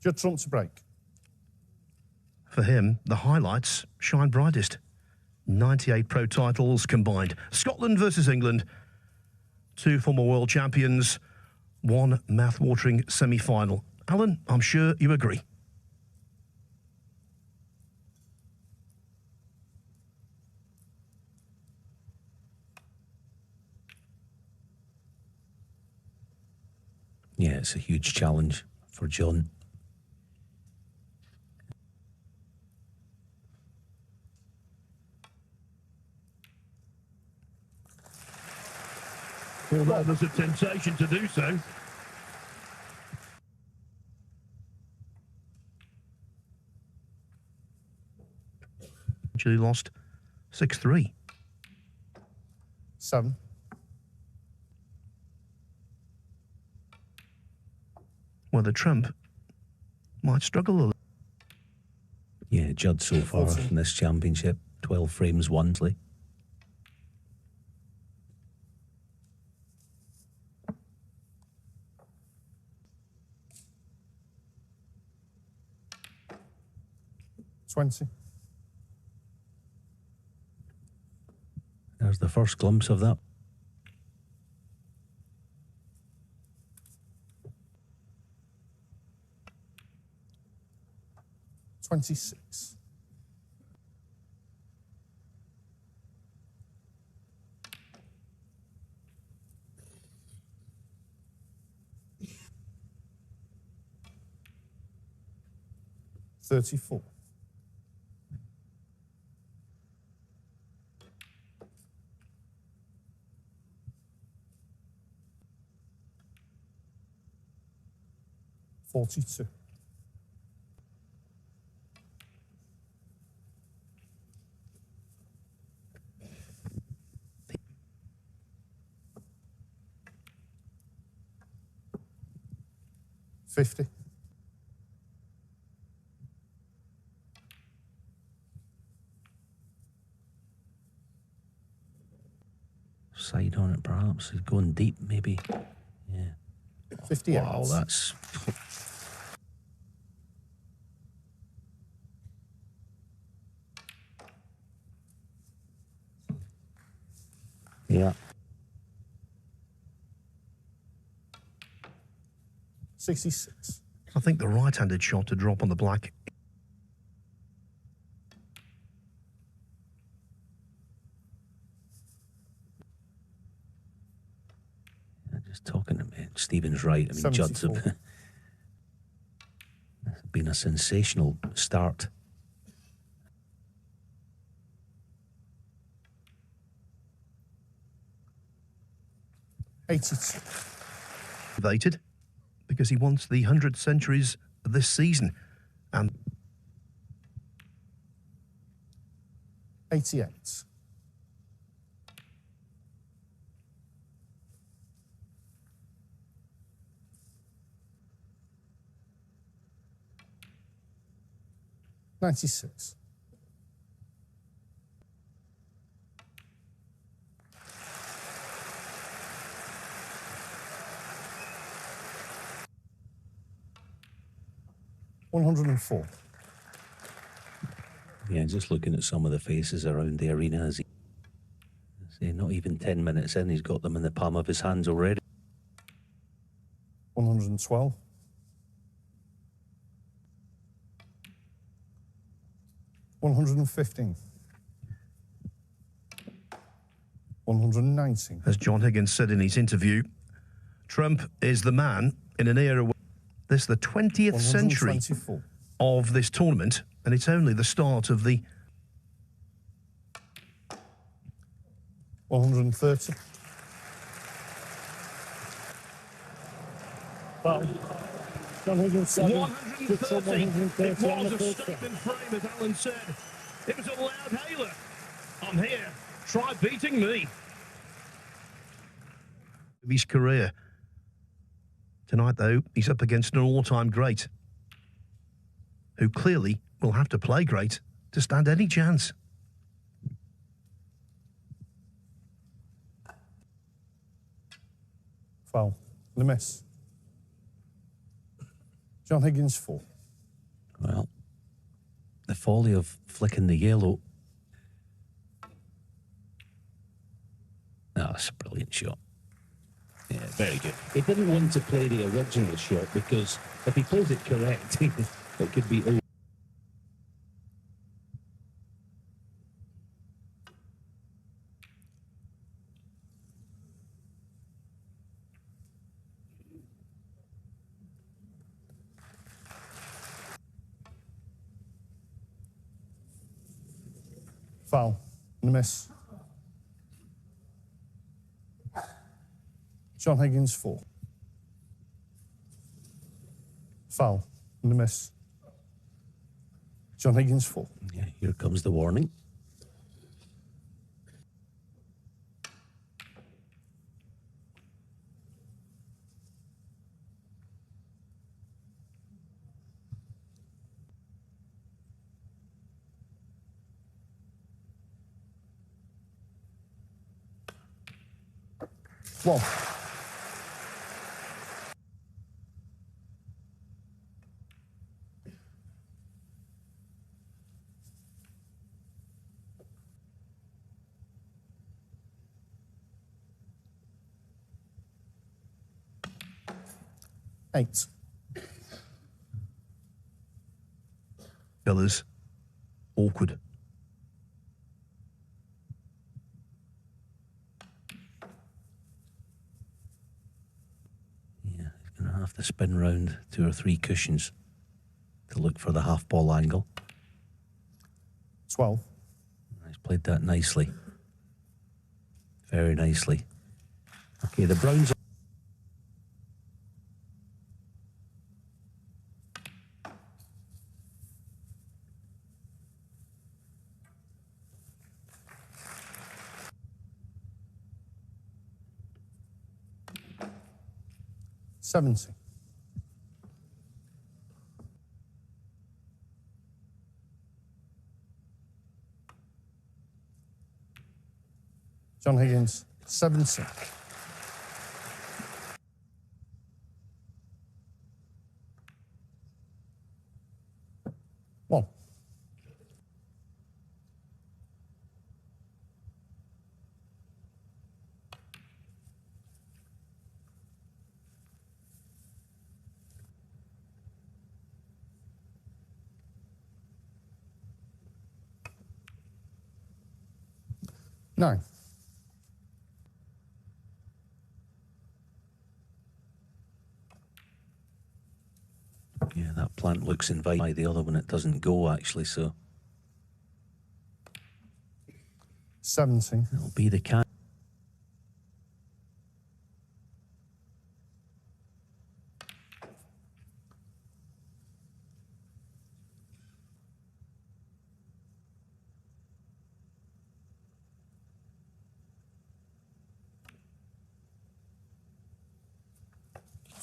Judd trump to break. For him, the highlights shine brightest. 98 pro titles combined. Scotland versus England. 2 former world champions. 1 mouth-watering semi-final. Alan, I'm sure you agree. Yeah, it's a huge challenge for John. Although there's a temptation to do so. Actually lost 6-3. 7. Well, the trump might struggle a little. Yeah, Judd so far in this championship, 12 frames won. 20. There's the first glimpse of that. $26. $34. $42. $50. Side on it, perhaps. He's going deep, maybe. Yeah. 58. Wow, that's... Yeah. 66. I think the right-handed shot to drop on the black. Just talking to me. Stephen's right. I mean, 74. Judd's been a sensational start. $82. Motivated because he wants the 100 centuries this season. And 88. $96. $104. Yeah, just looking at some of the faces around the arena as he... Say, not even 10 minutes in, he's got them in the palm of his hands already. 112. $115. 119. as John Higgins said in his interview, Trump is the man in an era where this is the 20th century of this tournament, and it's only the start of the 130. Well, John Higgins said 130. It was a statement frame, as Alan said. It was a loud hailer. I'm here. Try beating me. of his career. Tonight, though, he's up against an all-time great who clearly will have to play great to stand any chance. Foul. The miss. John Higgins 4. the folly of flicking the yellow. Oh, that's a brilliant shot. Yeah, very good. He didn't want to play the original shot because if he plays it correct, it could be over. Foul. And a miss. John Higgins, 4. Foul. And a miss. John Higgins, 4. Yeah, here comes the warning. One. Eight. Fellas, awkward. Yeah, he's going to have to spin round 2 or 3 cushions to look for the half ball angle. 12. He's played that nicely. Very nicely. Okay, the Browns. Seventy. John Higgins, 70. One. Nine. Yeah, that plant looks inviting. The other one, it doesn't go, actually, so 70. it'll be the cat.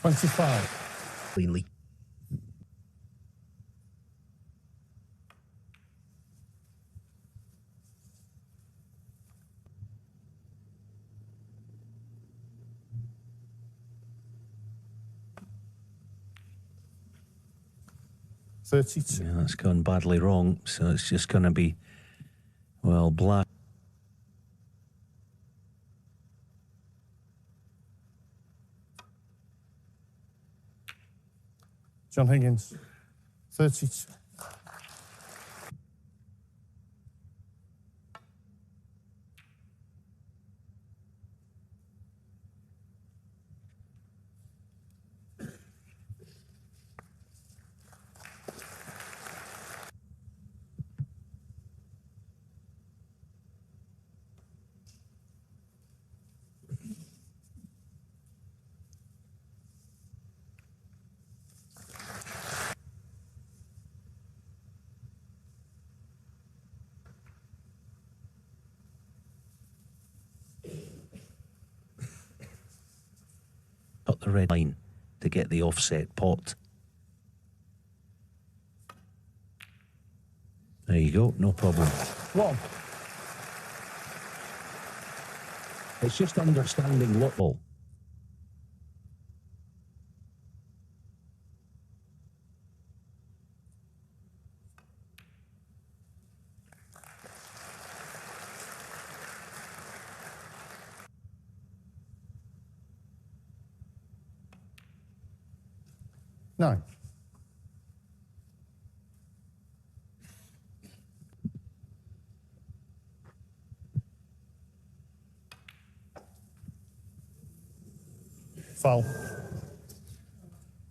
$25. Cleanly. $32. Yeah, that's gone badly wrong, so it's just going to be, well, black. John Higgins, 32. Cut the red line to get the offset pot. There you go, no problem. One. It's just understanding what ball. 9. Foul.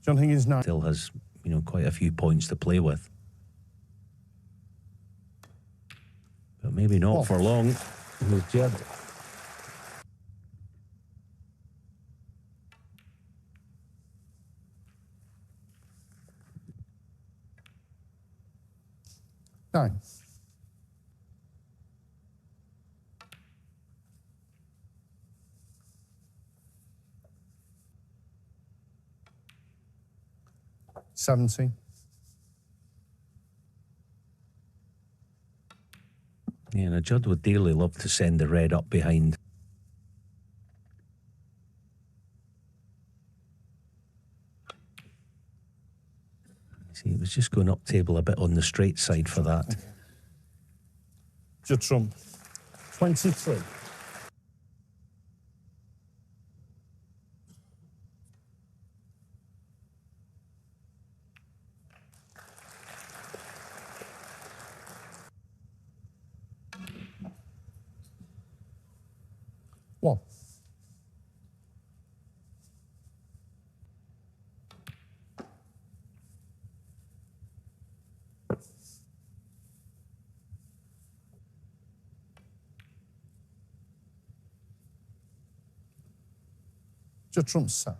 John Higgins, 9. Still has, you know, quite a few points to play with. But maybe not for long. With Judd. Nine. 17. Yeah, now Judd would dearly love to send the red up behind. See, it was just going up table a bit on the straight side for that. Judd Trump, 23. One. Judd Trump, 7.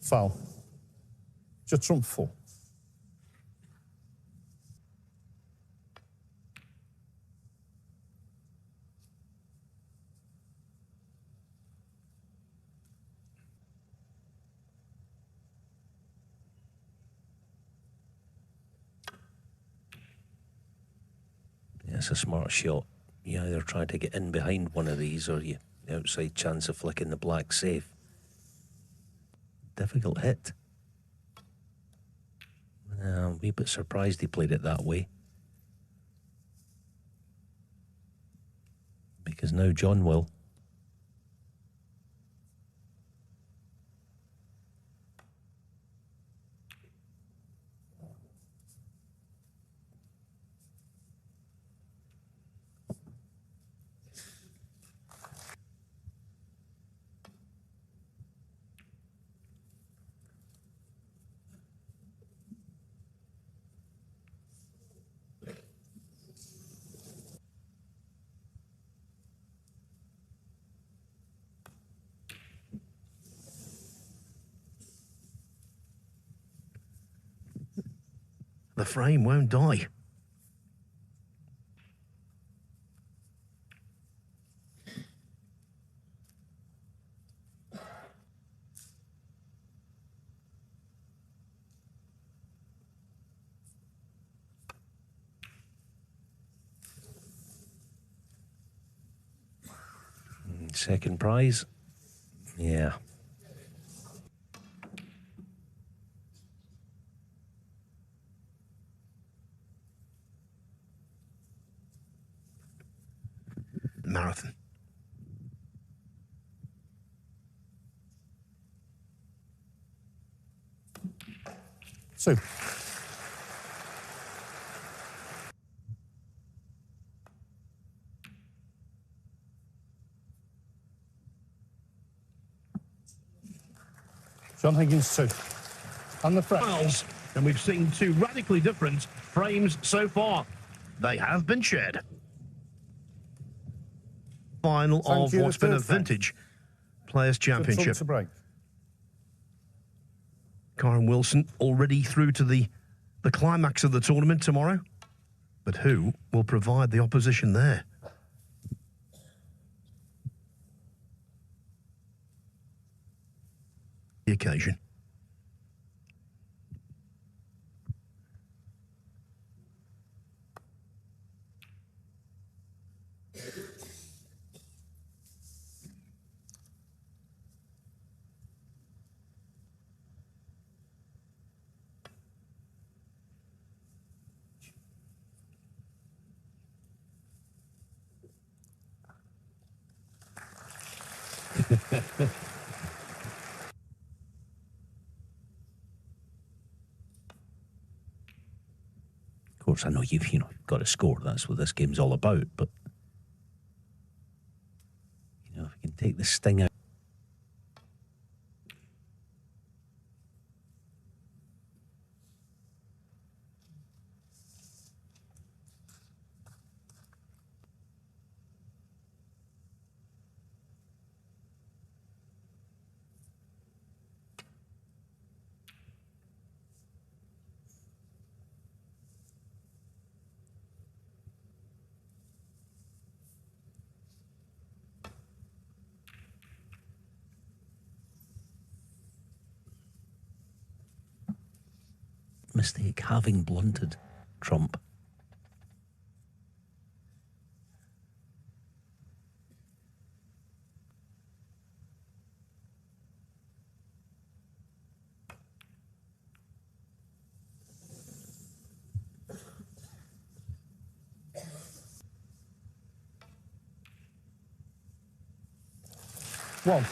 Foul. Judd Trump, 4. Yeah, it's a smart shot. You either try to get in behind one of these or you outside chance of flicking the black safe. Difficult hit. I'm a wee bit surprised he played it that way. Because now John will. The frame won't die. Second prize. Yeah. Marathon. So. John Higgins, 2. And the front. Fouls, and we've seen two radically different frames so far. They have been shared. Final Thank of you, what's the been a third frame. vintage Players' Judd Trump Championship. to break. Karen Wilson already through to the climax of the tournament tomorrow. But who will provide the opposition there? the occasion. Of course, I know you've got to score. That's what this game's all about. But if you can take the sting out. Mistake having blunted trump. One.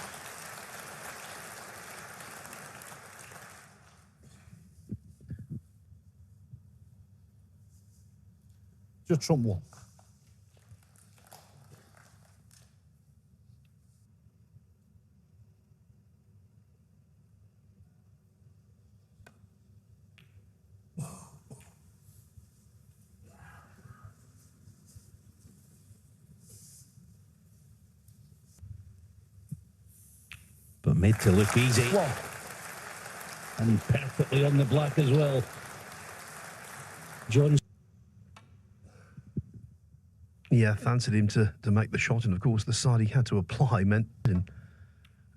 Just trump one. But made to look easy. One. And perfectly on the black as well. John's. Yeah, fancied him to make the shot, and of course the side he had to apply meant him,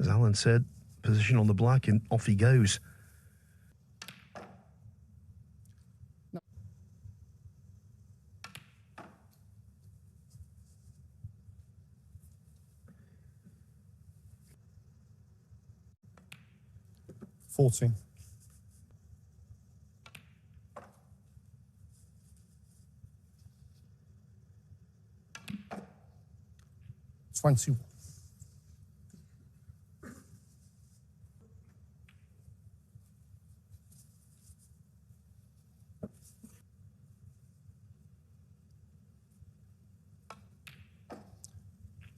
as Alan said, position on the black, and off he goes. No. 14. $21.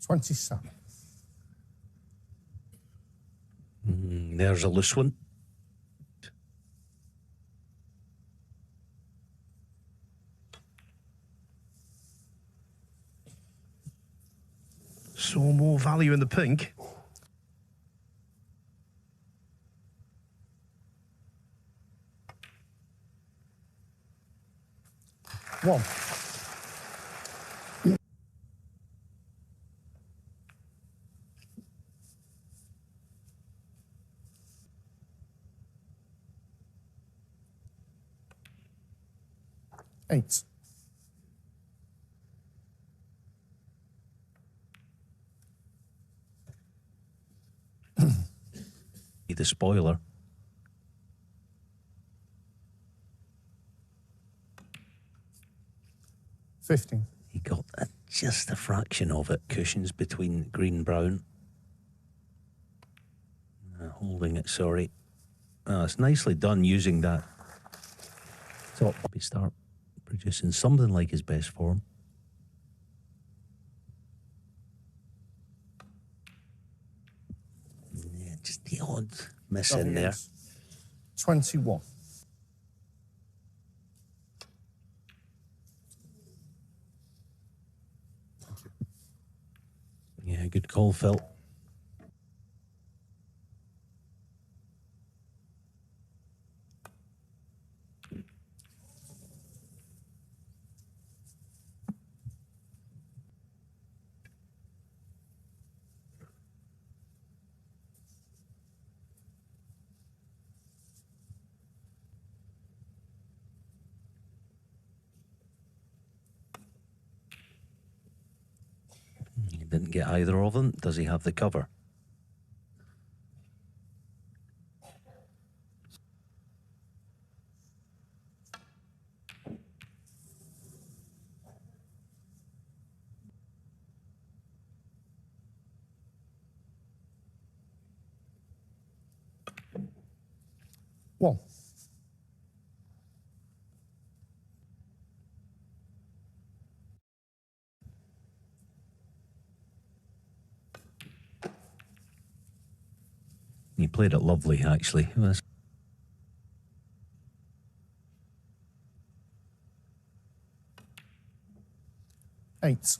27. There's a loose one. Saw more value in the pink. One. Eight. The spoiler. $15. He got just a fraction of it. Cushions between green and brown. Holding it, sorry. It's nicely done using that top. He start producing something like his best form. Yeah, just the odd miss in there. 21. Yeah, good call, Phil. Didn't get either of them. Does he have the cover? One. He played it lovely, actually. It was 8.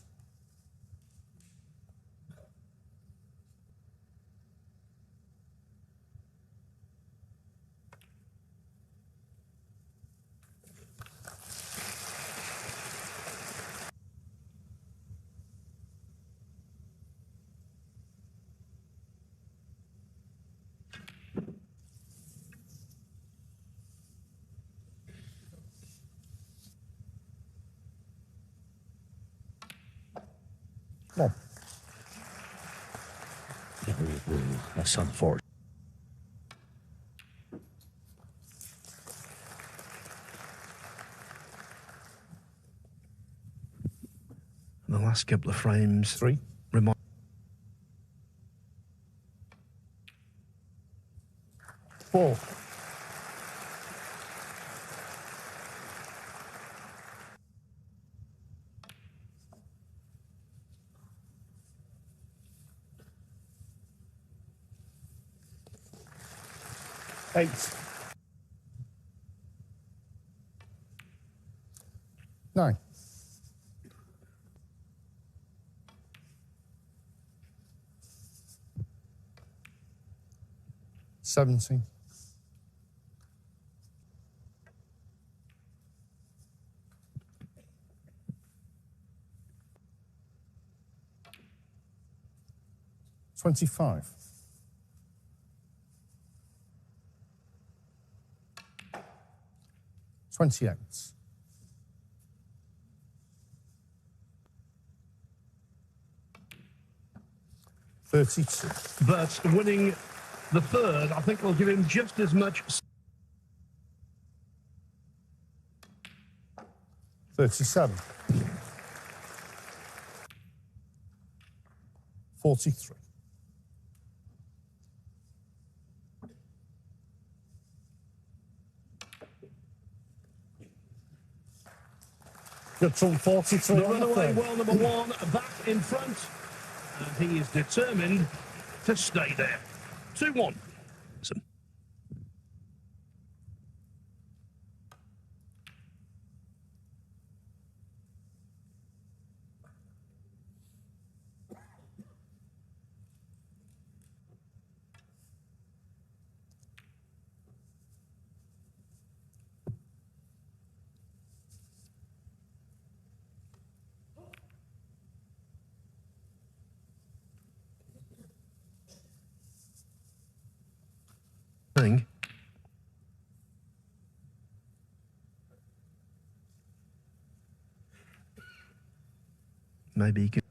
One. that's unfortunate. The last couple of frames 3. remind. 4. Eight. 9. 17. 25. 28. 32. But winning the third, I think, will give him just as much. 37. 43. Good from 43 The on the runaway third. well number one back in front, and he is determined to stay there. 2-1. Thing. Maybe he could.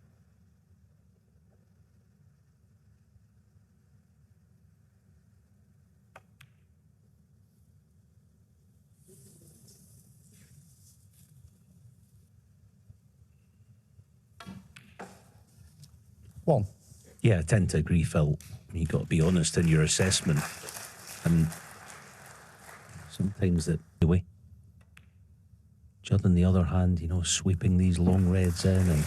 One. Yeah, I tend to agree, Phil. You've got to be honest in your assessment. And sometimes that way. Judd, on the other hand, you know, sweeping these long reds in and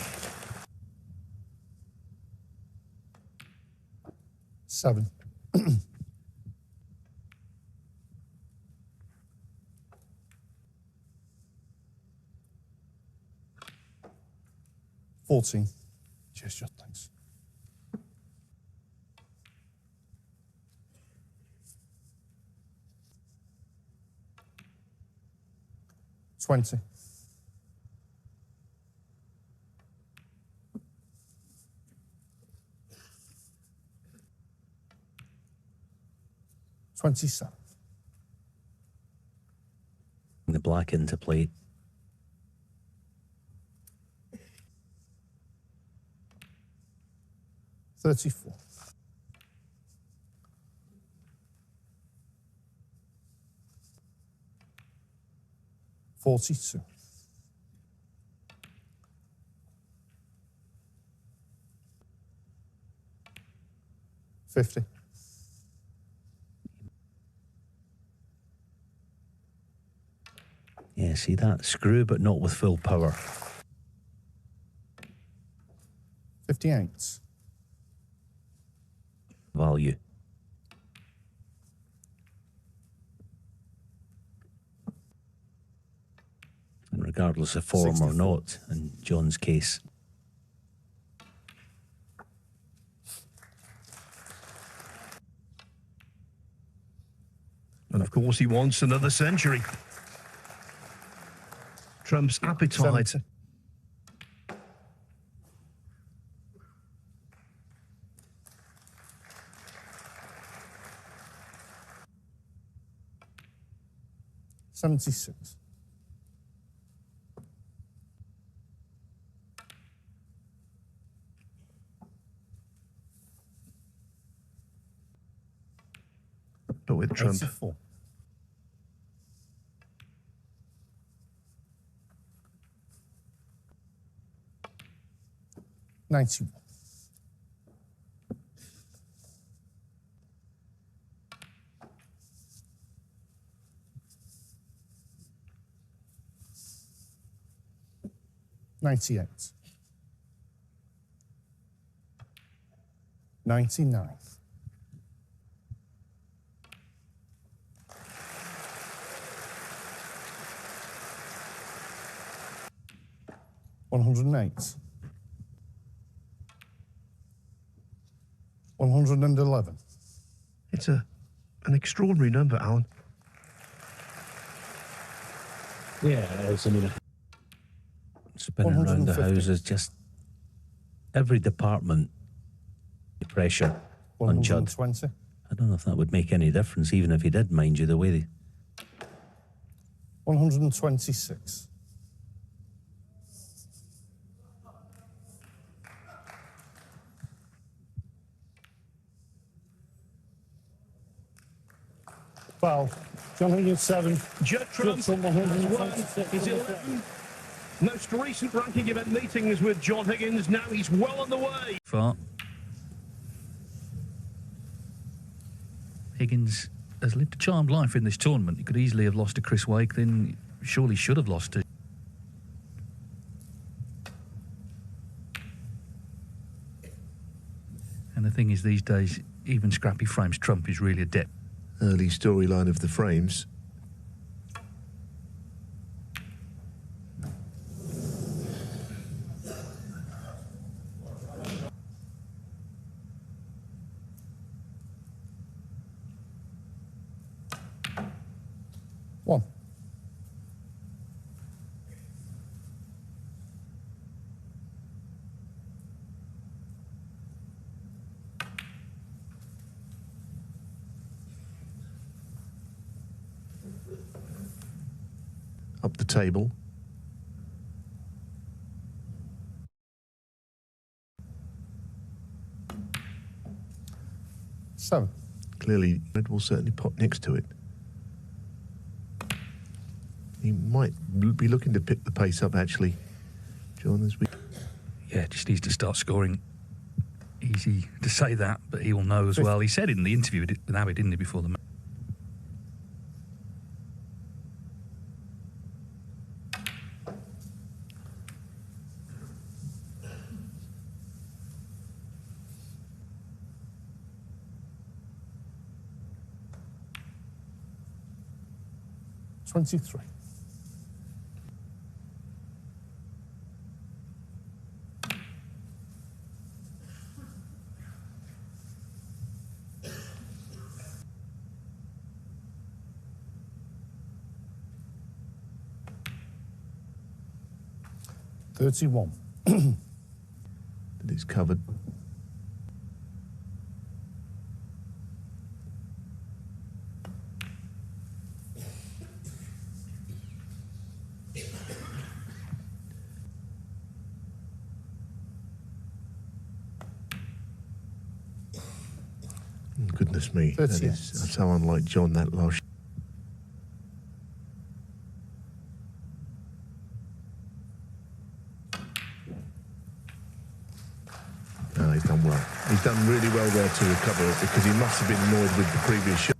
7. 14. Cheers, Judd, thanks. 20. 27. the black into play. 34. 42. 50. Yeah, see that? Screw, but not with full power. 58. Value. And regardless of form 64. or not, in John's case. And of course, he wants another century. Trump's appetite. 70. 76. 'But with Trump. 84. 91. 98. 99. 108. 111. It's an extraordinary number, Alan. Yeah, it is. I mean, Spinning around the 150. houses, just every department pressure on Judd. 120. I don't know if that would make any difference, even if he did, mind you, the way they... 126. 12. John Higgins 7. Judd Trump has won his 11th most recent ranking event meetings with John Higgins. Now he's well on the way. Far. Higgins has lived a charmed life in this tournament. He could easily have lost to Chris Wake, then surely should have lost to. And the thing is, these days, even scrappy frames, Trump is really adept. Early storyline of the frames. One. Up the table. Seven. Clearly, Red will certainly pop next to it. He might be looking to pick the pace up, actually, John, as we... Yeah, just needs to start scoring. Easy to say that, but he will know as well. He said in the interview with Abbey, didn't he, before the match? Twenty-three. 31. that it's covered. Goodness me, that 38. is so unlike John, that last. No, he's done well. He's done really well there to recover it because he must have been annoyed with the previous shot.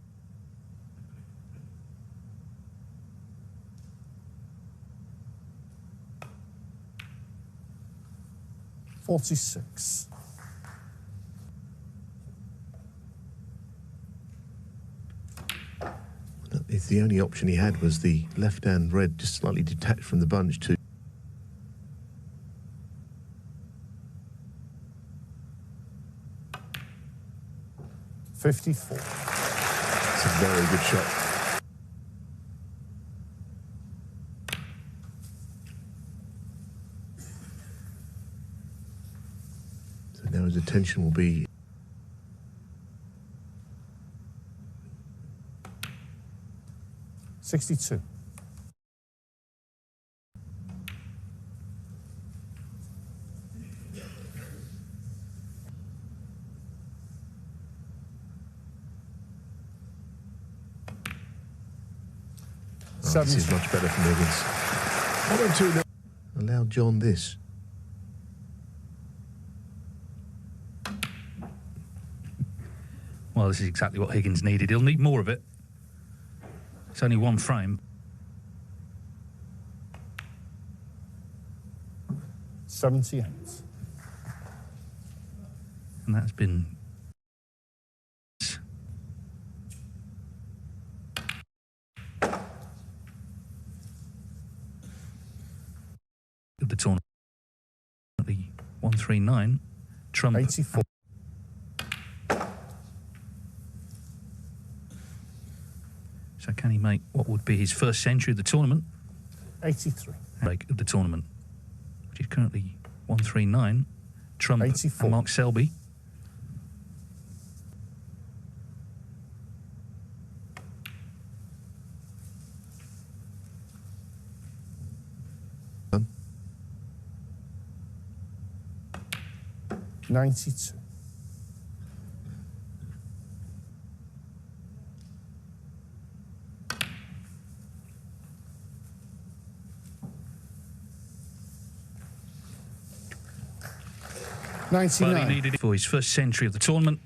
$46. It's the only option he had was the left-hand red, just slightly detached from the bunch to. $54. It's a very good shot. So now his attention will be. $62. Oh, this is much better from Higgins. 1 2 Allow John this. Well, this is exactly what Higgins needed. He'll need more of it. It's only one frame. 78. And that's been... the tournament. The 139. Trump. 84. So can he make what would be his first century of the tournament? 83. Break of the tournament, which is currently 139. Trump 84. and Mark Selby. Done. 92. But he 99. needed it for his first century of the tournament.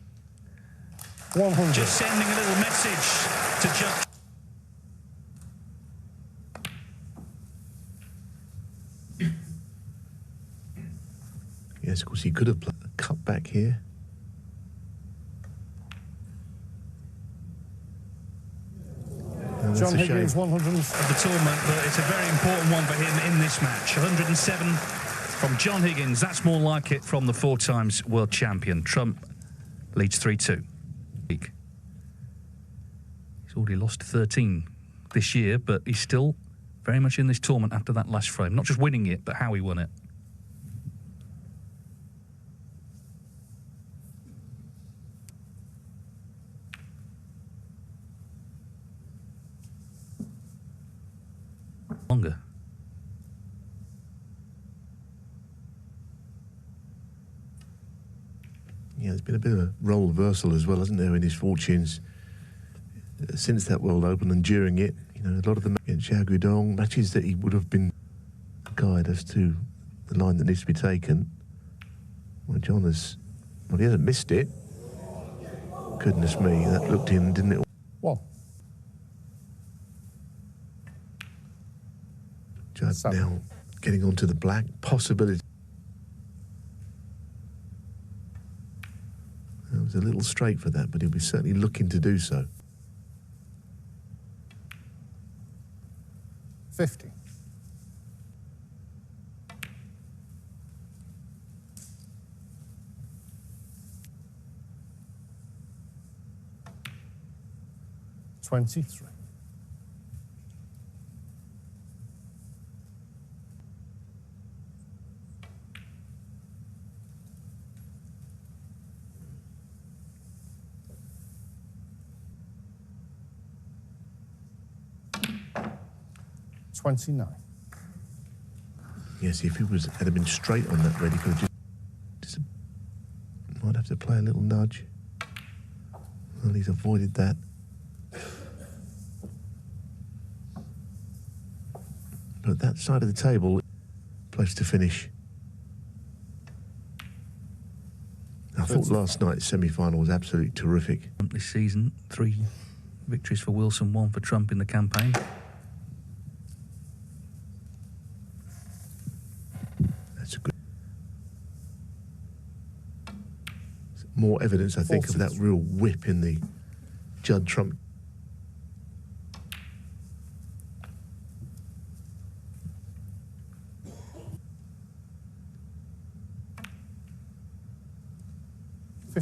100. Just sending a little message to Judd. Yes, of course, he could have cut back here. And that's John a shame. Higgins, 100. Of the tournament, but it's a very important one for him in this match. 107 from John Higgins. That's more like it from the 4 times world champion. Trump leads 3-2. He's already lost 13 this year, but he's still very much in this tournament after that last frame. Not just winning it, but how he won it. Longer. Yeah, there's been a bit of a role reversal as well, hasn't there, in his fortunes since that World Open and during it. You know, a lot of them against Xiao Guidong, matches that he would have been a guide as to the line that needs to be taken. Well, John has, well, he hasn't missed it. Goodness me, that looked in, didn't it? 1. Judd 7. now getting onto the black possibility. It was a little straight for that, but he'll be certainly looking to do so. 50. $23. $29. Yes, if he had been straight on that red, he could have just might have to play a little nudge. Well, he's avoided that. But that side of the table, place to finish. I thought last night's semi-final was absolutely terrific. This season, 3 victories for Wilson, 1 for Trump in the campaign. That's a good. More evidence, I think, of that real whip in the Judd Trump.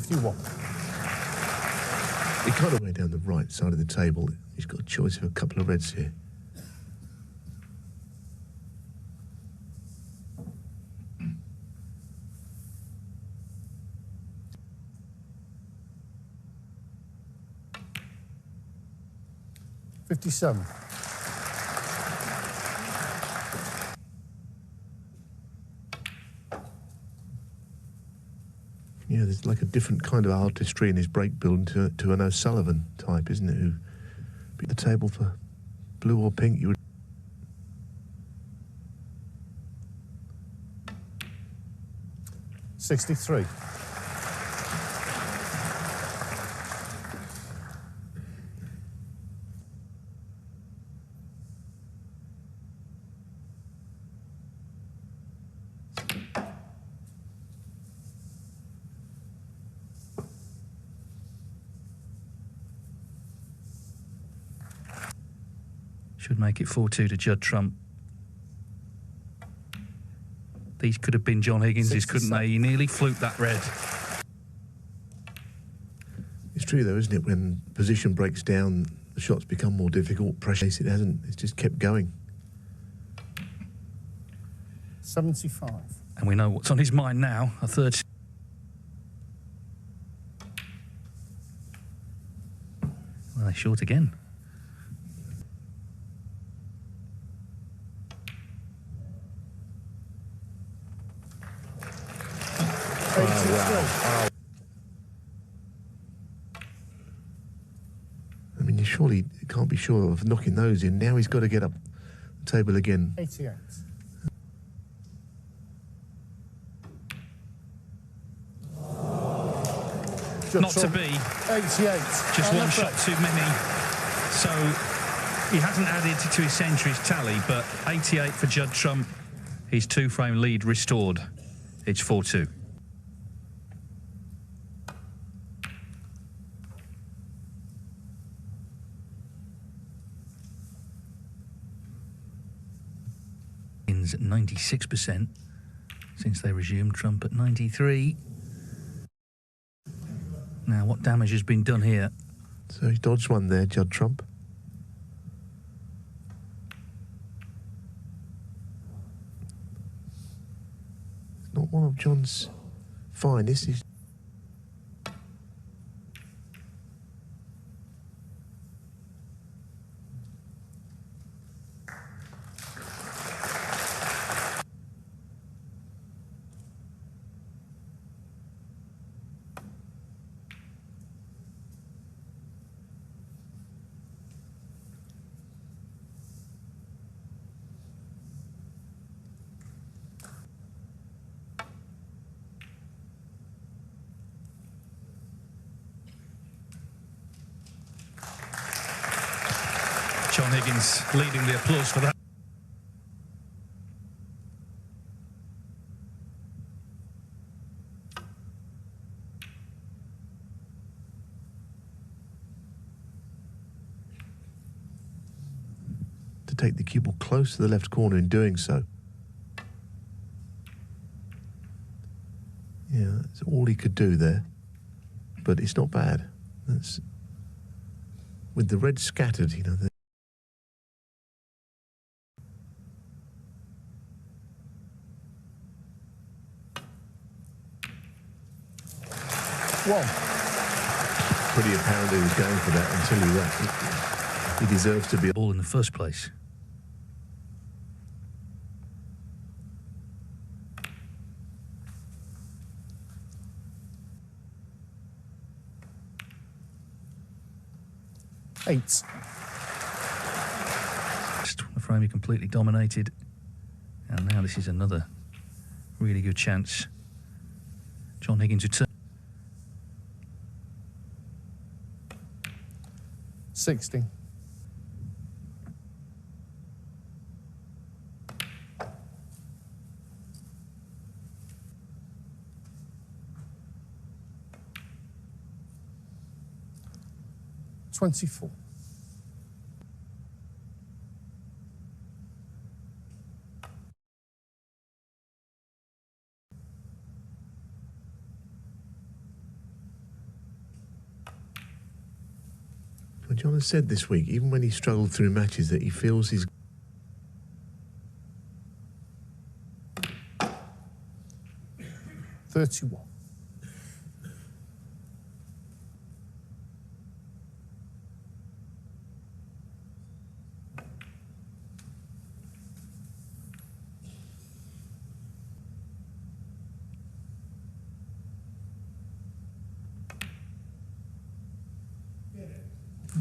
He kind of way down the right side of the table. He's got a choice of a couple of reds here. $57. Yeah, there's like a different kind of artistry in his break build to an O'Sullivan type, isn't it? Who beat the table for blue or pink. You would. $63. Should make it 4-2 to Judd Trump. These could have been John Higgins's, couldn't they? He nearly fluked that red. It's true, though, isn't it? When position breaks down, the shots become more difficult. Pressure, it hasn't. It's just kept going. 75. And we know what's on his mind now. A third. Well, they're short again. Wow. I mean, you surely can't be sure of knocking those in. Now he's got to get up the table again. 88. Not to be. 88. Just one shot too many. So he hasn't added to his centuries tally, but 88 for Judd Trump. His 2-frame lead restored. It's 4-2. At 96% since they resumed. Trump at 93. Now, what damage has been done here? So he dodged one there, Judd Trump. It's not one of John's finest. He's John Higgins leading the applause for that. to take the cue ball close to the left corner in doing so. Yeah, that's all he could do there. But it's not bad. That's with the red scattered, you know. Pretty apparent he was going for that until he deserves to be Ball in the first place. 8. The frame he completely dominated. And now this is another really good chance. John Higgins return. 60. $24. Well, John has said this week, even when he struggled through matches, that he feels he's 31.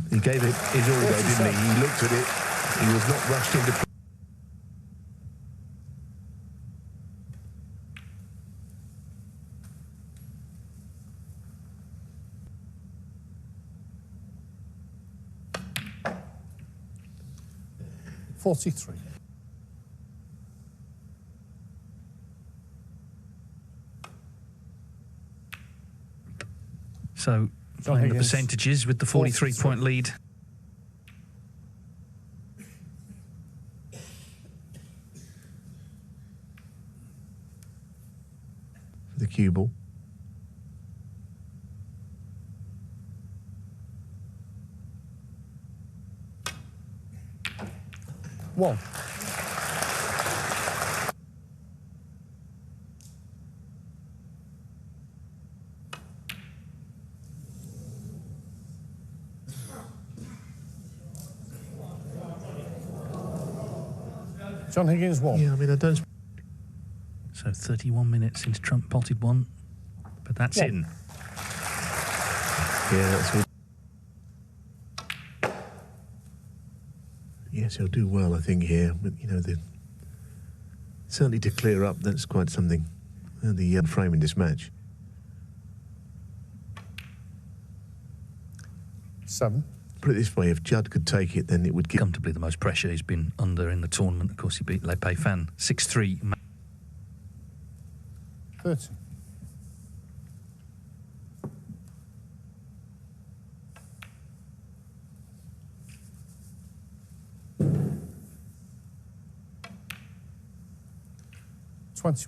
He gave it his all, though, didn't he? He looked at it. He was not rushed into. $43. So, John playing the Higgins, percentages with the 43-point lead. For the cue ball. One. John Higgins won. Yeah, I mean, I don't. So 31 minutes since Trump potted one. But that's in. Yeah, that's all. Yes, he'll do well, I think, here. But, you know, certainly to clear up, that's quite something. The frame in this match. 7. Put it this way, if Judd could take it, then it would give. Comfortably the most pressure he's been under in the tournament. Of course, he beat Le Pei Fan 6-3. 30. $20.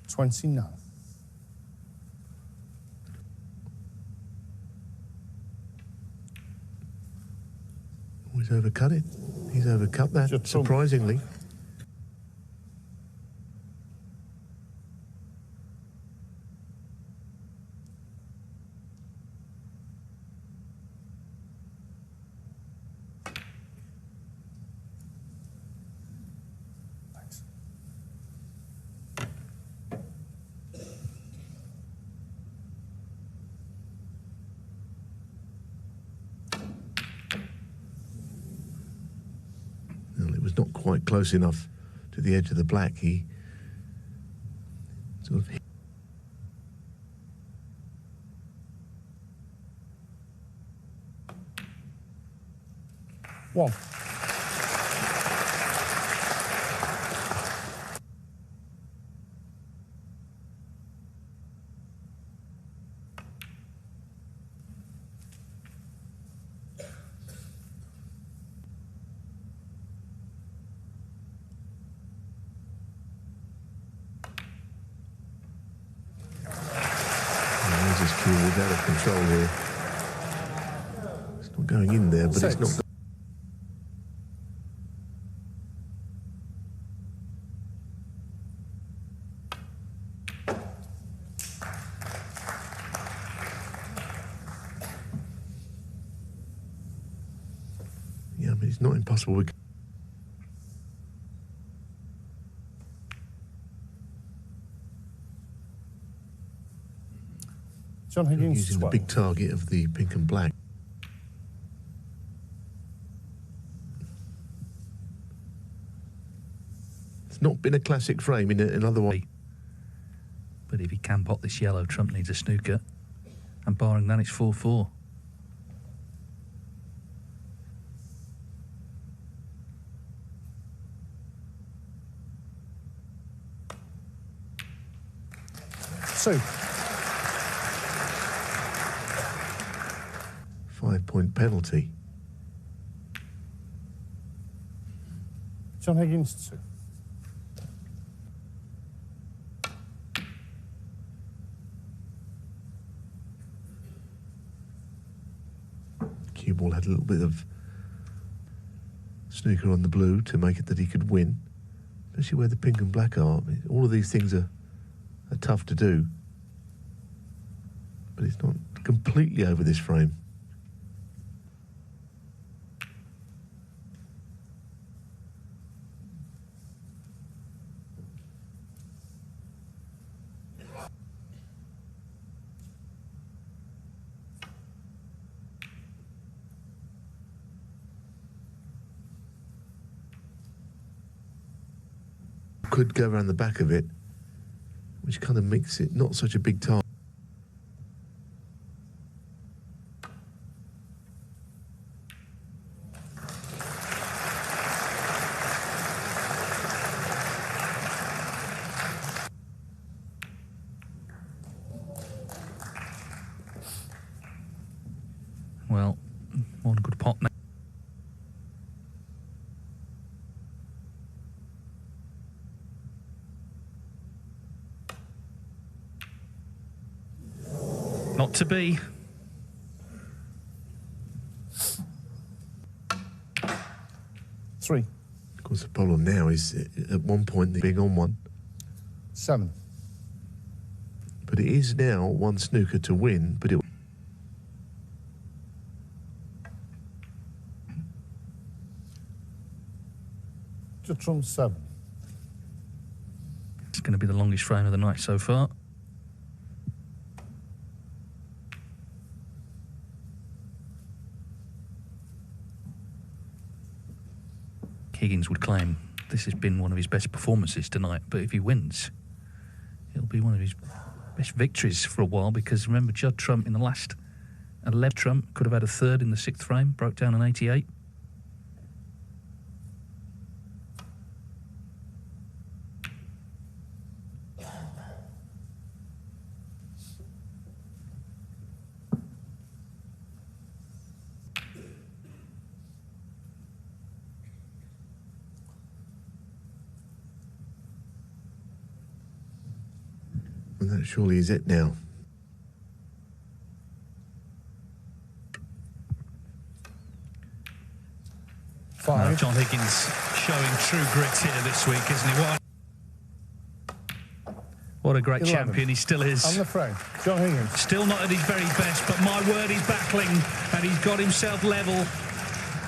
$29. Oh, he's overcut it. He's overcut that, Just surprisingly. Thanks. Well, it was not quite close enough to the edge of the black. He sort of hit. One. He's just cool, out of control here. It's not going in there, but Six. it's not. Yeah, but it's not impossible. John Higgins, Using the 12. big target of the pink and black. It's not been a classic frame in another one. But if he can pot this yellow, Trump needs a snooker. And barring that, it's 4-4. Two. 5-point penalty. John Higgins, 2. Cue ball had a little bit of snooker on the blue to make it that he could win, especially where the pink and black are. All of these things are tough to do, but it's not completely over this frame. Could go around the back of it, which kind of makes it not such a big target. Well, one good pot now. Not to be. Three. Of course, the problem now is at one point the big on one, 7. but it is now one snooker to win. But it Judd Trump, 7. It's going to be the longest frame of the night so far. Higgins would claim this has been one of his best performances tonight, but if he wins, it'll be one of his best victories for a while, because remember, Judd Trump in the last 11, Trump could have had a third in the 6th frame, broke down on 88. and that surely is it now. Five. Now, John Higgins showing true grit here this week, isn't he? What a great 11. champion he still is. On the frame. John Higgins. Still not at his very best, but my word, he's battling and he's got himself level.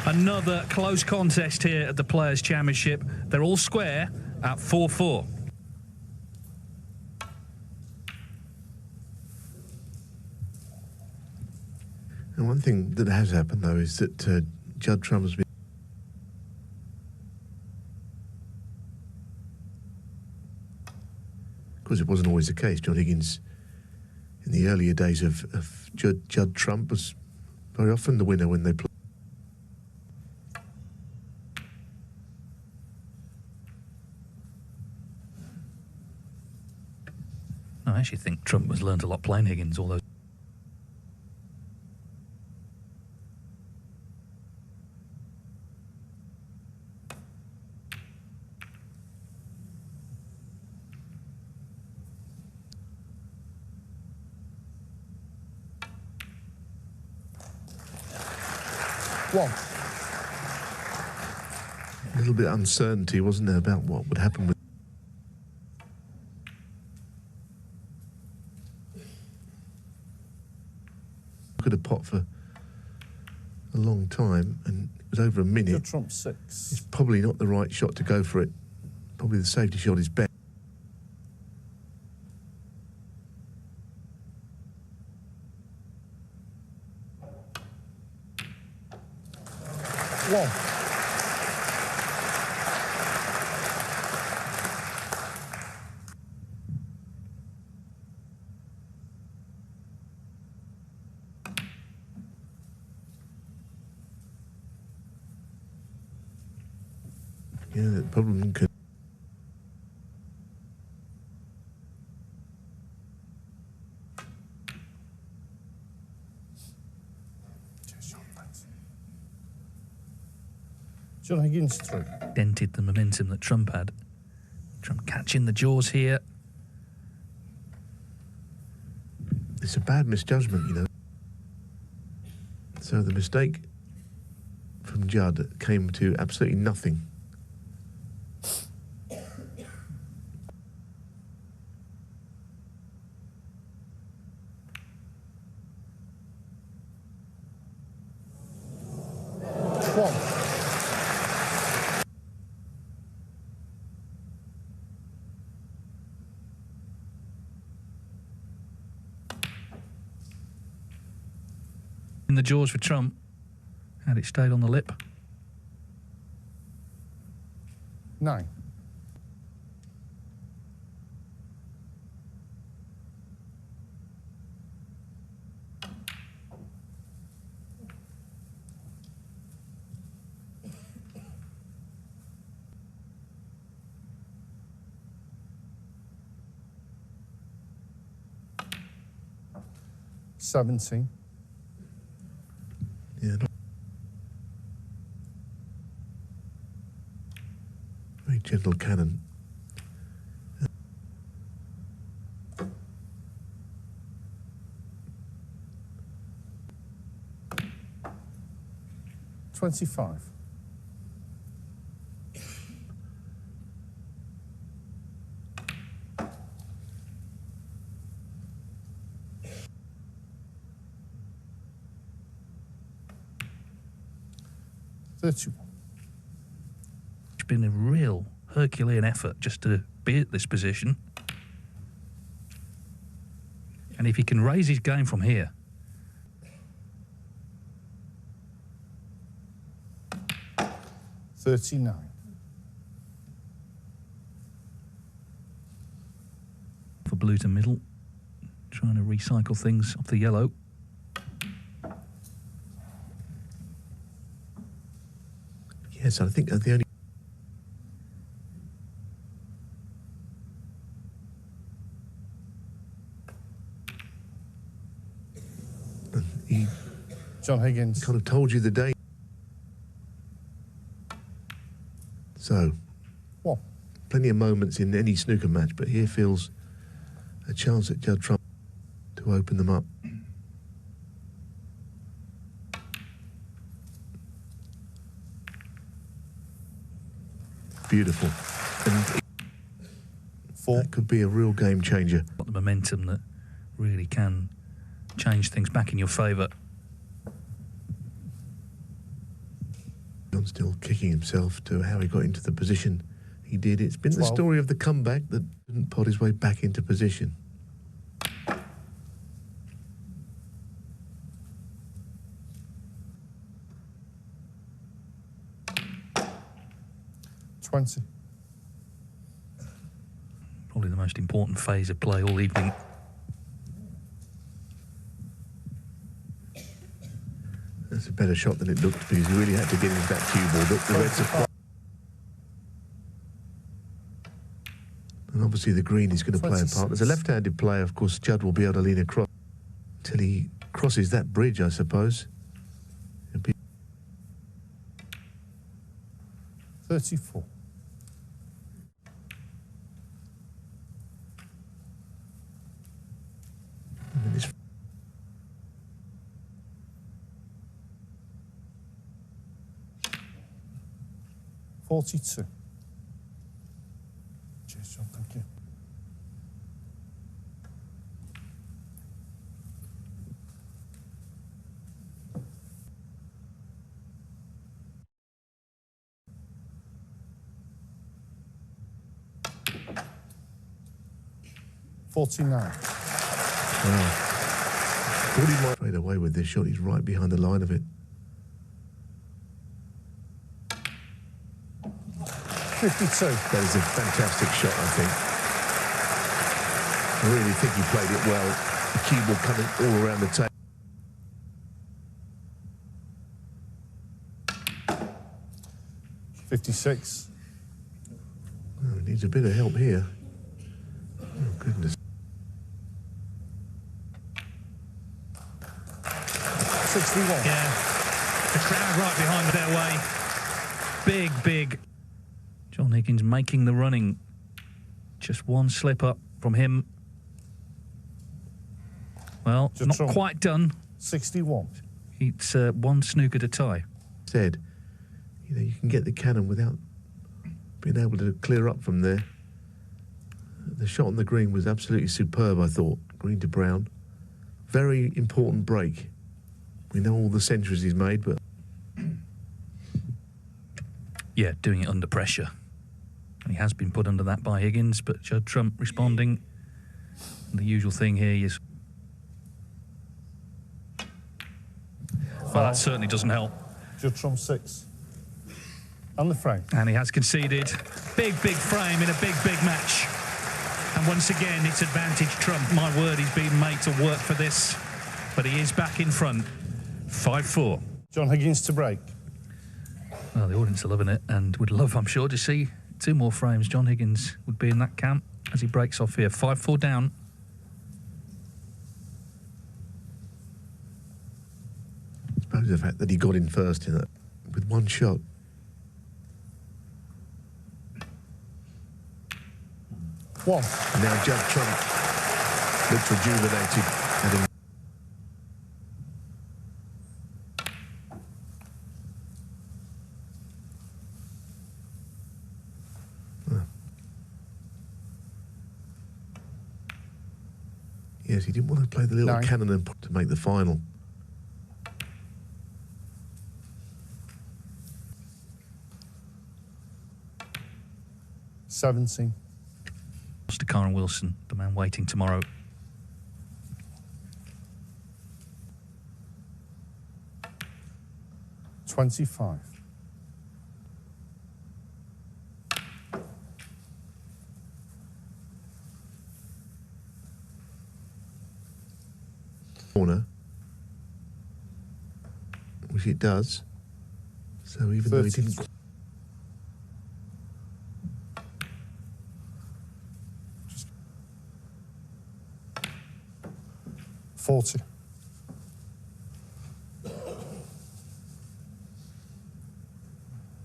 Another close contest here at the Players' Championship. They're all square at 4-4. And one thing that has happened, though, is that Judd Trump has been... Of course, it wasn't always the case. John Higgins, in the earlier days of Judd Trump, was very often the winner when they played. I actually think Trump has learned a lot playing Higgins, all those. One. A little bit of uncertainty, wasn't there, about what would happen with... Could have pot for a long time, and it was over a minute. Judd Trump, 6. It's probably not the right shot to go for it. Probably the safety shot is better. 1. Yeah, the problem can. John Higgins 3. Dented the momentum that Trump had. Trump catching the jaws here. It's a bad misjudgment, you know. So the mistake from Judd came to absolutely nothing. In the jaws for Trump. Had it stayed on the lip. 9. $17. Yeah. Very gentle cannon. $25. $31. It's been a real Herculean effort just to be at this position. And if he can raise his game from here. $39. For blue to middle. Trying to recycle things off the yellow. Yes, I think the only. He John Higgins. kind of told you the day. So, 1. plenty of moments in any snooker match, but here feels a chance at Judd Trump to open them up. Beautiful. And 4. that could be a real game changer. Got the momentum that really can change things back in your favour. John's still kicking himself to how he got into the position he did. It's been the 12. story of the comeback that didn't pot his way back into position. $20. Probably the most important phase of play all evening. That's a better shot than it looked because he really had to get into that cue ball. But the reds are. And obviously the green is going to play a part. As a left-handed player, of course, Judd will be able to lean across till he crosses that bridge, I suppose. It'll be 34. and it's 42. Cheers, John. Thank you. $49. wow. Thought he might fade away with this shot. He's right behind the line of it. 52. That is a fantastic shot, I think. I really think he played it well. The cue ball coming all around the table. 56. Oh, needs a bit of help here. Oh, goodness. 61. Yeah, the crowd right behind their way. Big. John Higgins making the running. Just one slip up from him. Well, Just not from- quite done. 61. It's one snooker to tie. Said, you know, you can get the cannon without being able to clear up from there. The shot on the green was absolutely superb, I thought. Green to brown. Very important break. We know all the centuries he's made, but Yeah, doing it under pressure. And he has been put under that by Higgins, but Judd Trump responding. The usual thing here is... Well, that certainly doesn't help. Judd Trump 6. And the frame. And he has conceded. Big frame in a big match. And once again, it's advantage Trump. My word, he's been made to work for this. But he is back in front. 5-4. John Higgins to break. Well, the audience are loving it and would love, I'm sure, to see 2 more frames. John Higgins would be in that camp as he breaks off here. 5-4 down. I suppose the fact that he got in first in that with one shot. One. And now Judd Trump looks rejuvenated. Having Yes, he didn't want to play the little 9. cannon and put to make the final. Seventeen. Lost to Karen Wilson, the man waiting tomorrow. $25. Corner, which it does. So even though he 30. didn't, 40.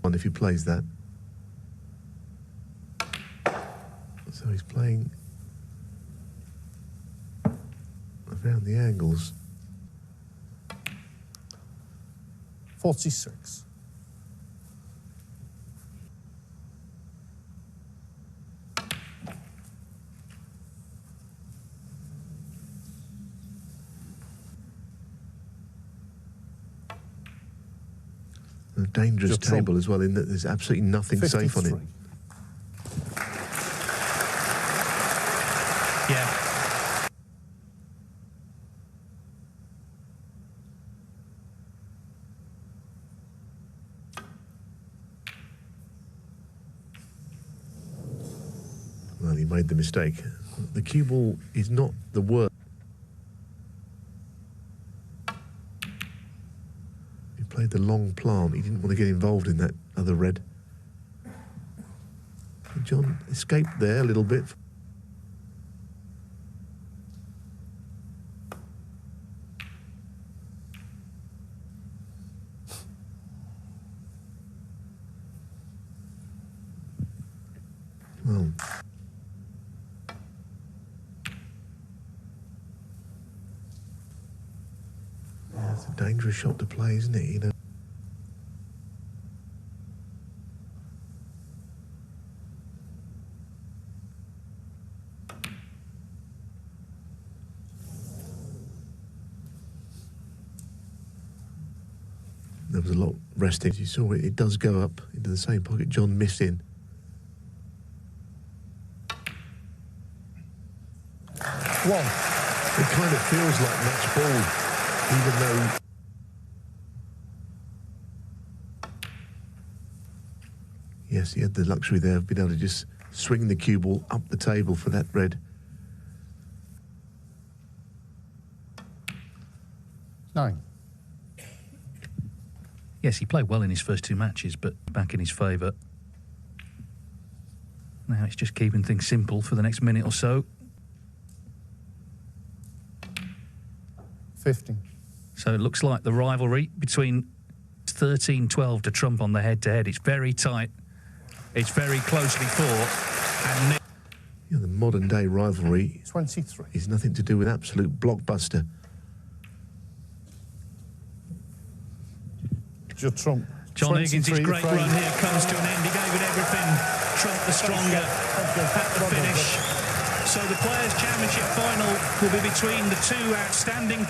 on if he plays that. So he's playing around the angles. 46. A dangerous Just Trump. table as well, in that there's absolutely nothing safe on it. 53. Yeah. Well, he made the mistake. The cue ball is not the worst. He played the long plant. He didn't want to get involved in that other red. And John escaped there a little bit. Well, yeah, it's a dangerous shot to play, isn't it? You know. There was a lot resting. You saw it, it does go up into the same pocket John missed in. One. It kind of feels like match ball, even though Yes, he had the luxury there of being able to just swing the cue ball up the table for that red. 9. Yes, he played well in his first 2 matches, but back in his favour. Now it's just keeping things simple for the next minute or so. 15. So it looks like the rivalry between 13-12 to Trump on the head-to-head. It's very tight. It's very closely fought. And You know, the modern day rivalry 23. is nothing to do with absolute blockbuster. Judd Trump. John Higgins' 23 great frame. run here comes to an end. He gave it everything. Trump the stronger at the finish. So the Players' Championship final will be between the 2 outstanding